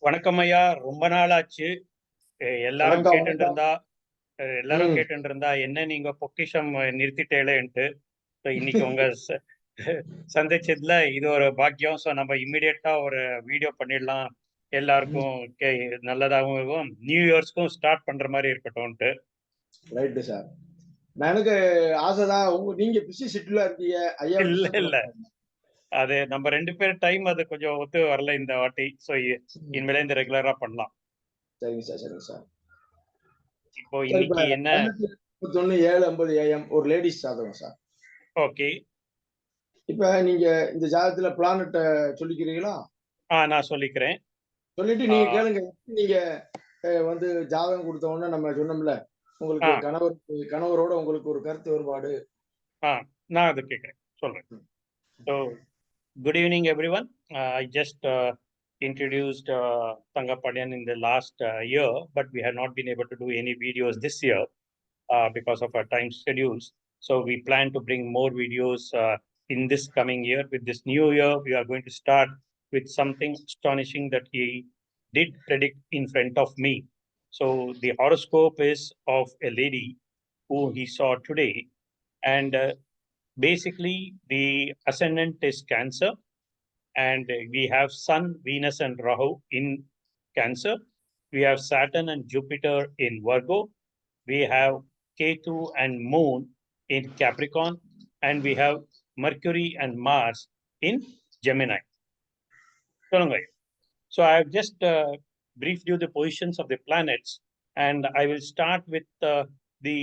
வணக்கம் ஐயா, ரொம்ப நாள் ஆச்சு. எல்லாரும் வணக்கம் கேட்டுட்டு வணக்கம். இருந்தா எல்லாரும் ம். கேட்டுட்டு இருந்தா என்ன நீங்க பொக்கிஷம் நிறுத்திட்டேலேன்ட்டு. இன்னைக்கு உங்க சந்திச்சதுல இது ஒரு பாக்கியம். ஸோ நம்ம இம்மிடியட்டா ஒரு வீடியோ பண்ணிடலாம், எல்லாருக்கும் நல்லதாகவும் இருக்கும், நியூ இயர்ஸ்க்கும் ஸ்டார்ட் பண்ற மாதிரி இருக்கட்டும்ட்டு. Right sir. எனக்கு ஆசைதான். நீங்க பிஸி ஷெட்யூலா இருக்கீங்க. ஐயா இல்ல டிஸ்டர்ப் இல்ல பண்ண. அது நம்ம 2 பேர் டைம் அது கொஞ்சம் ஒத்து வரல இந்த வாட்டி. ஸோ இனிமேல இந்த ரெகுலரா பண்ணலாம். சரிங்க சார், சரிங்க சார். இப்போ சார் இப்ப இன்னைக்கு என்ன? 31/7:50 AM ஒரு லேடிஸ் ஜாதகம் சார். ஓகே. இப்ப நீங்க இந்த ஜாதகத்துல பிளானட்ட சொல்லிக்கிறீங்களா? நான் சொல்லிக்கிறேன். சொல்லிட்டு ஆ நீங்க கேளுங்க. நீங்க வந்து ஜாதகம் கொடுத்த உடனே நம்ம சொன்னோம்ல, உங்களுக்கு ஆ கணவரோட உங்களுக்கு ஒரு கருத்து வேறுபாடு. நான் அது கேட்குறேன், சொல்றேன். So, good evening, everyone. I just introduced ThangaPandian in the last year, but we have not been able to do any videos this year because of our time schedules. So we plan to bring more videos in this coming year. With this new year, we are going to start with something astonishing that he did predict in front of me. So the horoscope is of a lady who he saw today, and basically the ascendant is Cancer, and we have Sun, Venus, and Rahu in Cancer. We have Saturn and Jupiter in Virgo. We have Ketu and Moon in Capricorn, and we have Mercury and Mars in Gemini. So I have just briefed you the positions of the planets, and I will start with the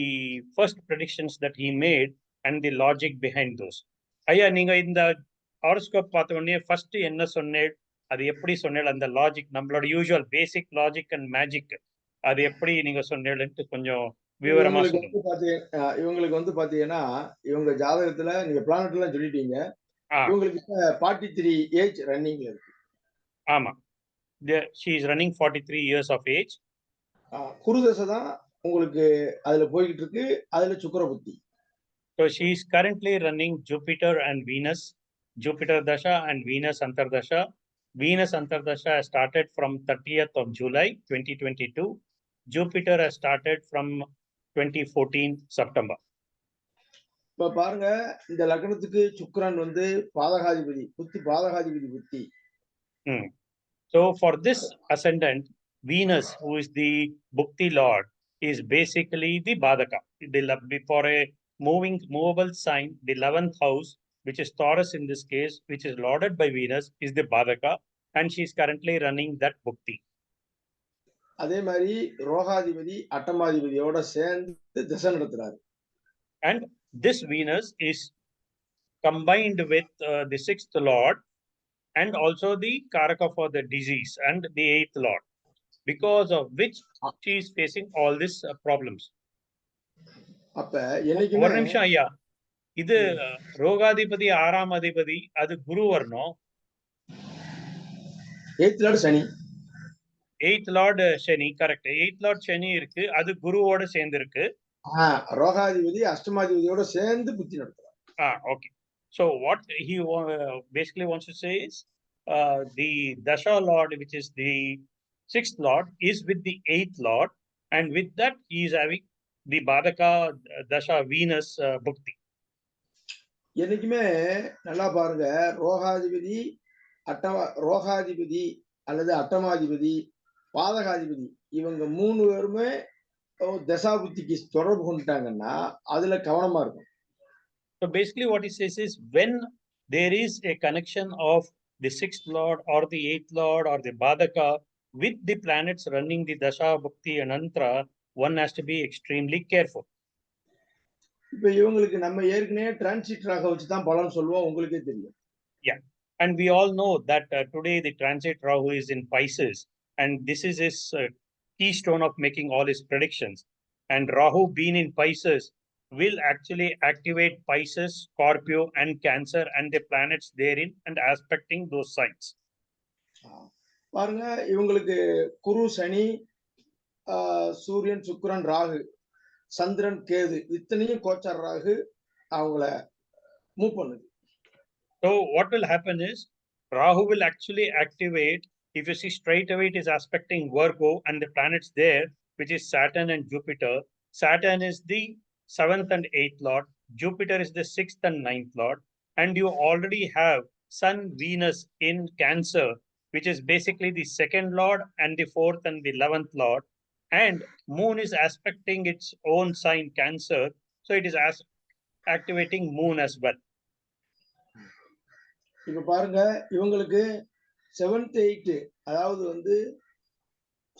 first predictions that he made and the logic behind those. ஐயா, நீங்க இந்த horoscope பார்த்த உடனே first என்ன சொன்னேன், அது எப்படி சொன்னேன், அந்த லாஜிக், நம்மளோட usual basic logic and magic, அது எப்படி நீங்க சொன்னேன்ட்டு கொஞ்சம் விவரமா சொல்லுங்க. இவங்களுக்கு வந்து பாத்தீங்கன்னா, இவங்க ஜாதகத்துல நீங்க பிளானட் எல்லாம் சொல்லிட்டீங்க. இவங்களுக்கு 43 ஏஜ் ரன்னிங்ல இருக்கு. ஆமா, she is running 43 years of age. குருதசை தான் உங்களுக்கு அதுல போயிட்டு இருக்கு. அதுல சுக்கிர புத்தி. So she is currently running Jupiter and Venus, Jupiter dasha and Venus antardasha. Venus antardasha has started from 30th of July 2022. Jupiter has started from 2014 September. இப்ப பாருங்க, இந்த லக்னத்துக்கு சுக்கிரன் வந்து பாதகாதிபதி புத்தி. So for this ascendant, Venus, who is the Bhukti Lord, is basically the Badaka. For a movable sign, the 11th house, which is Taurus in this case, which is lorded by Venus, is the Badaka, and she is currently running that Bhukti. அதே மாதிரி ரோகாதிபதி அட்டமாதிபதியோட சேர்ந்து திசை நடத்துறாரு. And this Venus is combined with the 6th Lord and also the Karaka for the disease and the 8th Lord, because of which she is facing all these problems. அப்ப என்னைக்குமே ஒரு நிமிஷம் ஐயா, இது ரோகாதிபதி 6ஆம் அதிபதி, அது குரு வரணும். 8th லார்ட் சனி. 8th லார்ட் சனி, கரெக்ட். 8th லார்ட் சனி இருக்கு, அது குருவோட சேர்ந்து இருக்கு. ரோகாதிபதி அஷ்டமாதிபதியோட சேர்ந்து புத்தி நடத்துறாரு. Okay. So what he basically wants to say is the dasha lord, which is the 6th lord, is with the 8th lord, and with that he is having the Badaka dasha Venus Bhukti. என்னைக்குமே நல்லா பாருங்க, ரோகாதிபதி அல்லது அட்டமாதிபதி, பாதகாதிபதி, இவங்க 3 பேருமே தசா புத்திக்கு தொடர்பு கொண்டுட்டாங்கன்னா அதுல கவனமா இருக்கும். So basically what he says is, when there is a connection of the 6th lord or the 8th lord or the Badaka with the planets running the dasha bhukti and antra, one has to be extremely careful. இப்ப இவங்களுக்கு நம்ம ஏற்கனவே டிரான்சிட்டராக வச்சு தான் பலன் சொல்லுவோம், உங்களுக்கே தெரியும். Yeah, and we all know that today the transit Rahu is in Pisces, and this is his keystone of making all his predictions. And Rahu being in Pisces will actually activate Pisces, Scorpio, and Cancer and the planets therein and aspecting those signs. பாருங்க, இவங்களுக்கு குரு, சனி, சூரியன், சுக்கிரன், ராகு, சந்திரன், கேது, இத்தனையும் கோச்சார ராகு அவங்கள move பண்ணுது. So what will happen is, Rahu will actually activate if you see straight away, it is aspecting Virgo and the planets there, which is Saturn and Jupiter. Saturn is the 7th and 8th lord. Jupiter is the 6th and 9th lord. And you already have Sun, Venus in Cancer, which is basically the 2nd lord and the 4th and the 11th lord. And Moon is aspecting its own sign, Cancer. So it is activating Moon as well. இப்ப பாருங்க, இவங்களுக்கு 7th 8 அதாவது வந்து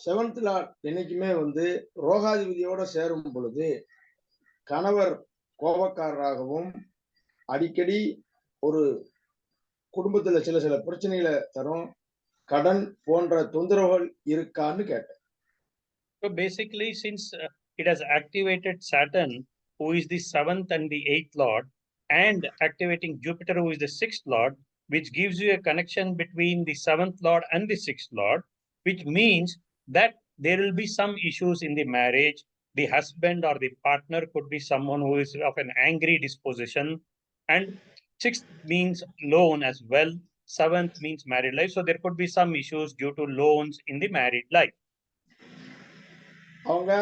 7th Lord என்னைக்குமே வந்து ரோகாதிபதியோட சேரும் பொழுது கணவர் கோபக்காரராகவும் அடிக்கடி ஒரு குடும்பத்துல சில பிரச்சனைகளை தரும், கடன் போன்ற தொந்தரவுகள் இருக்கான்னு கேட்டேன். So basically, since it has activated Saturn, who is the 7th and the 8th lord, and activating Jupiter, who is the 6th lord, which gives you a connection between the 7th lord and the 6th lord, which means that there will be some issues in the marriage. The husband or the partner could be someone who is of an angry disposition, and 6th means loan as well. 7th means married life. So there could be some issues due to loans in the married life. அவங்க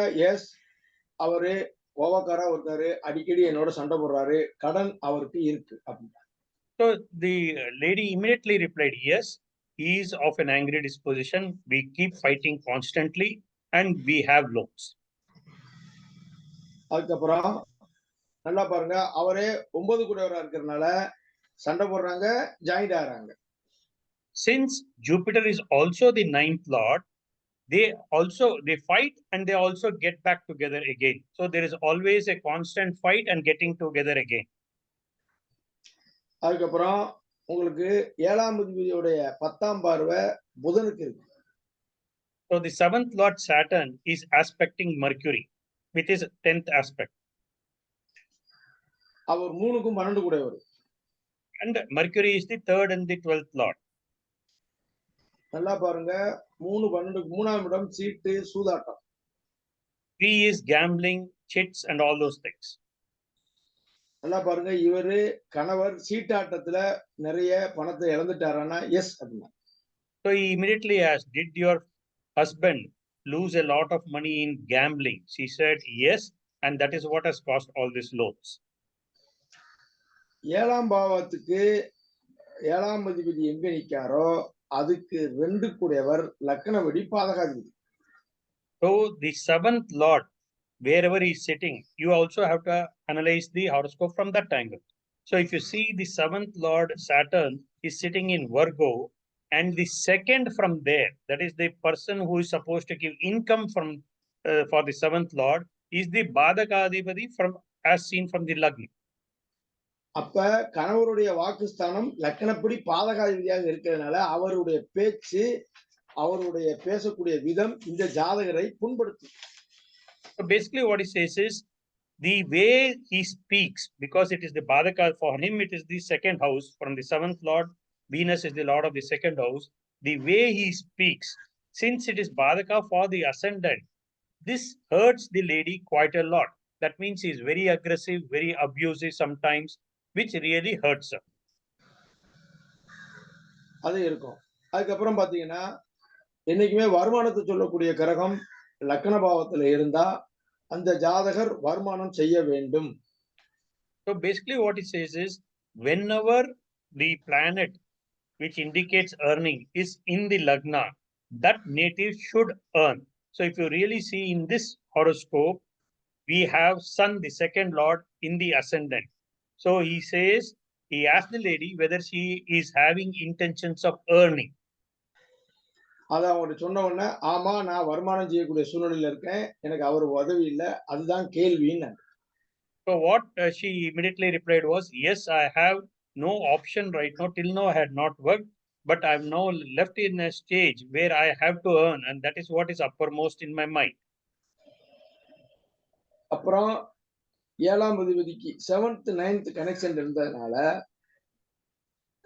அவரு கோபக்காரா இருக்காரு, அடிக்கடி என்னோட சண்டை போடுறாரு, கடன் அவருக்கு இருக்கு அப்படின்னா. So the lady immediately replied, yes, he is of an angry disposition. We keep fighting constantly and we have loans. அதுக்கப்புறம் நல்லா பாருங்க, அவரே 9 கூடவரா இருக்கிறதுனால சண்டை போடுறாங்க, ஜாயிண்ட் ஆகிறாங்க. Since Jupiter is also the 9th lord, they fight and they also get back together again. So there is always a constant fight and getting together again. அதுக்கப்புறம் உங்களுக்கு 7ஆம் அதிபதியுடைய 10ஆம் பார்வை புதனுக்கு இருக்கு. So the 7th lord Saturn is aspecting Mercury with his 10th aspect. Our 3க்கும் 12 கூடவர். And Mercury is the 3rd and the 12th lord. நல்லா பாருங்க, 3 12 3ஆம் இடம் சீட்டு சூதாட்டம். 3 is gambling, chits and all those things. நல்லா பாருங்க, இவரு கணவர் சீட்டாட்டத்துல நிறைய பணத்தை இழந்துட்டாரானா எஸ் அப்படின்னா. So he immediately asked, did your husband lose a lot of money in gambling? She said yes, and that is what has caused all these loans. 7ஆம் பாவத்துக்கு 7ஆம் அதிபதி எங்க நிக்காரோ அதுக்கு 2 கூடவர் லக்னபடி பாதகாதிபதி. So the 7th lord, wherever he is sitting, you also have to analyze the horoscope from that angle. So if you see the 7th lord Saturn is sitting in Virgo, and the 2nd from there, that is the person who is supposed to give income from for the 7th lord, is the Badakadipati from as seen from the Lagna. அப்ப கணவருடைய வாக்குஸ்தானம் லக்னப்படி பாதகாதிபதியாக இருக்கிறதுனால அவருடைய பேச்சு, அவருடைய பேசக்கூடிய விதம் இந்த ஜாதகரை புண்படுத்தும். So basically what he says is, the way he speaks, because it is the Badaka, for him it is the 2nd house from the 7th lord, Venus is the lord of the 2nd house. The way he speaks, since it is Badaka for the ascendant, this hurts the lady quite a lot. That means he is very aggressive, very abusive sometimes, which really hurts her. அது இருக்கும். அதுக்கப்புறம் பாத்தீங்கன்னா, என்னைக்குமே வருமானத்தை சொல்லக்கூடிய கிரகம் லக்ன பாவத்துல இருந்தா அந்த ஜாதகர் வருமானம் செய்ய வேண்டும். So basically what he says is, whenever the planet which indicates earning is in the Lagna, that native should earn. So if you really see in this horoscope, we have Sun, the 2nd lord, in the ascendant. So he says, he asked the lady whether she is having intentions of earning. அத அவங்கள்ட்ட சொன்ன உடனே, ஆமா நான் வருமானம் செய்யக்கூடிய சூழ்நிலையில இருக்கேன், எனக்கு அவர் உதவி இல்லை, அதுதான் கேள்வின்னு. So what she immediately replied was, yes, I have no option right now. Till now I had not worked, but I'm now left in a stage where I have to earn, and that is what is uppermost in my mind. அப்புறம் 7ஆம் அதிபதிக்கு 7th 9th connection இருந்ததுனால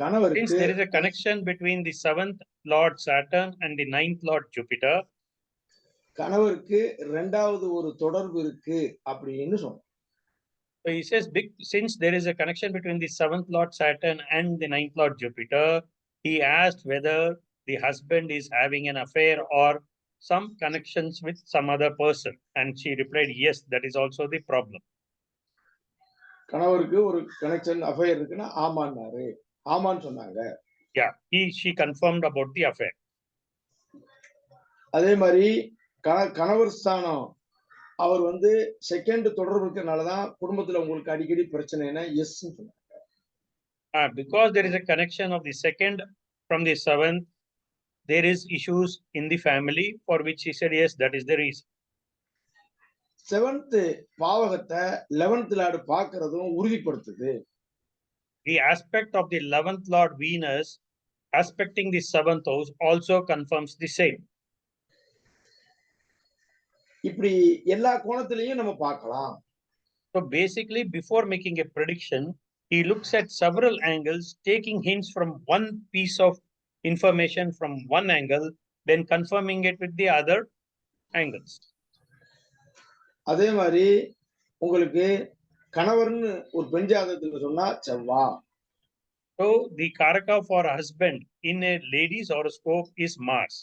கணவருக்கு Since there is a connection between the 7th lord Saturn and the 9th lord Jupiter, கணவருக்கு 2வது ஒரு தொடர்பு இருக்கு அப்படின்னு சொன்னார். So he says, since there is a connection between the 7th lord Saturn and the 9th lord Jupiter, he asked whether the husband is having an affair or some connections with some other person? And she replied, yes, that is also the problem. கணவருக்கு ஒரு connection affair இருக்குன்னா ஆமான்னாரு. ஆமான்னு சொன்னாங்க. Yeah, she confirmed about the affair. அதே மாதிரி கணவர் ஸ்தானம் அவர் வந்து செகண்ட் தொடர்பு இருக்கிறதுனாலதான் குடும்பத்துல உங்களுக்கு அடிக்கடி பிரச்சனைன்னா எஸ் சொன்னாங்க. Because there is a connection of the second from the seventh, there is issues in the family, for which he said, yes, that is the reason. Seventh பாவகத்தை 11th லார்டு பார்க்கிறதும் உறுதிப்படுத்துது. The aspect of the 11th Lord Venus aspecting the 7th house also confirms the same. இப்படி எல்லா கோணத்திலையும் நம்ம பார்க்கலாம். So basically, before making a prediction, he looks at several angles, taking hints from one piece of information from one angle, then confirming it with the other angles. அதே மாதிரி உங்களுக்கு கணவர்னு ஒரு பெண் ஜாதகத்துல சொன்னா செவ்வாய். So the karaka for husband in a lady's horoscope is Mars.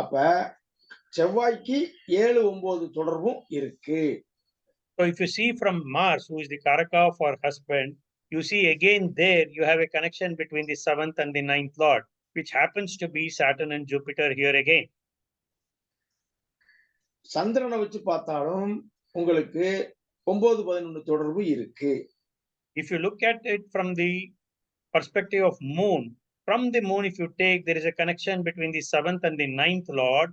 அப்ப செவ்வாய்க்கு 7-9 தொடர்பும் இருக்கு. So if you see from Mars, who is the karaka for husband, you see again there you have a connection between the 7th and the 9th Lord, which happens to be Saturn and Jupiter here again. சந்திரனை வச்சு பார்த்தாலும் உங்களுக்கு 9-11 தொடர்பு இருக்கு. If you look at it from the perspective of moon, from the moon, if you take, there is a connection between the 7th and the 9th Lord.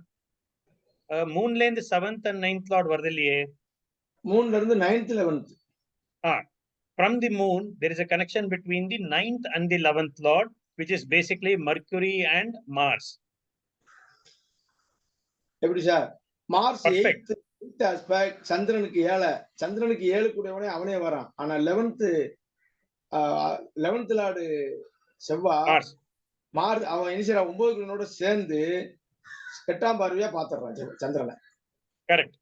Moon lane the 7th and 9th Lord varthiliye. Moonல இருந்து 9th 11th. From the moon, there is a connection between the 9th and the 11th Lord, which is basically Mercury and Mars. எப்படி sir? Mars 8th aspect சந்திரனுக்கு 7. சந்திரனுக்கு 7 கூடவனே அவனே வரான். ஆனா 11th Lord செவ்வாய் Mars அவன் இனிஷியலா 9 கிரகனோட சேர்ந்து 8ஆம் பார்வையா பாத்துறான் சந்திரனை. Correct.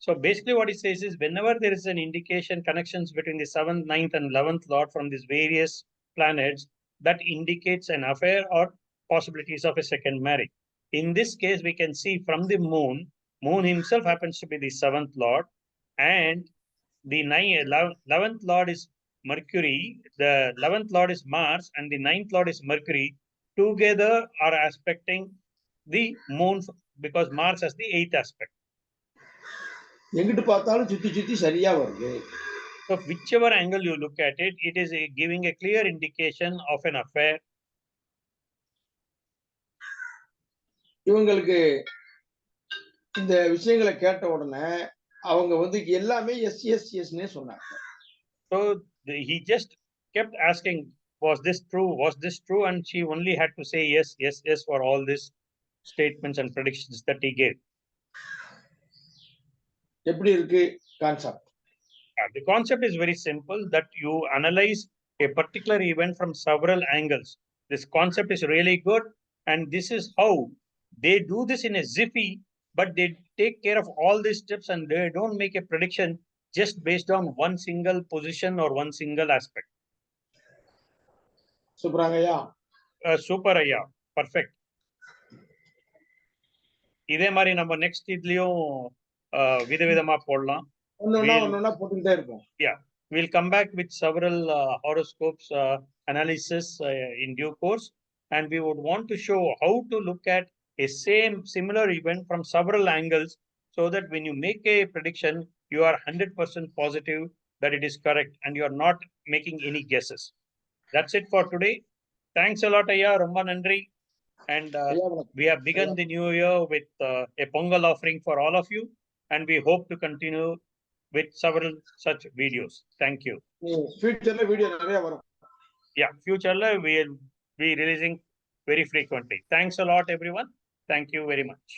So basically what it says is, whenever there is an indication connections between the 7th, 9th and 11th Lord from these various planets, that indicates an affair or possibilities of a second marriage. In this case, we can see from the moon himself happens to be the 7th Lord, and the 11th Lord is Mercury, the 11th Lord is Mars, and the 9th Lord is Mercury. Together are aspecting the moon, because Mars has the 8th aspect. எங்கிட்டு பார்த்தாலும் சுத்தி சுத்தி சரியா வருது. So whichever angle you look at it, it is giving a clear indication of an affair. இவங்களுக்கு இந்த விஷயங்களை கேட்ட உடனே அவங்க வந்து எல்லாமே எஸ் எஸ் எஸ்னே சொன்னாங்க. So he just kept asking, was this true? Was this true? And she only had to say yes, yes, yes for all these statements and predictions that he gave. எப்படி இருக்கு concept? The concept is very simple, that you analyze a particular event from several angles. This concept is really good, and this is how they do this in a jiffy, but they take care of all these steps and they don't make a prediction just based on one single position or one single aspect. சூப்பராங்கய்யா. Super ஐயா, perfect. இதே மாதிரி நம்ம next இதுலயும் விதவிதமா போடலாம். ஒன்னொன்னா போட்டுக்கிட்டே இருப்போம். Yeah, we'll come back with several horoscopes analysis in due course, and we would want to show how to look at a similar event from several angles, so that when you make a prediction, you are 100% positive that it is correct and you are not making any guesses. That's it for today. Thanks a lot, Ayya. Romba nandri. And we have begun the new year with a Pongal offering for all of you, and we hope to continue with several such videos. Thank you. Future video நிறைய வரும். Yeah, future we will be releasing very frequently. Thanks a lot, everyone. Thank you very much.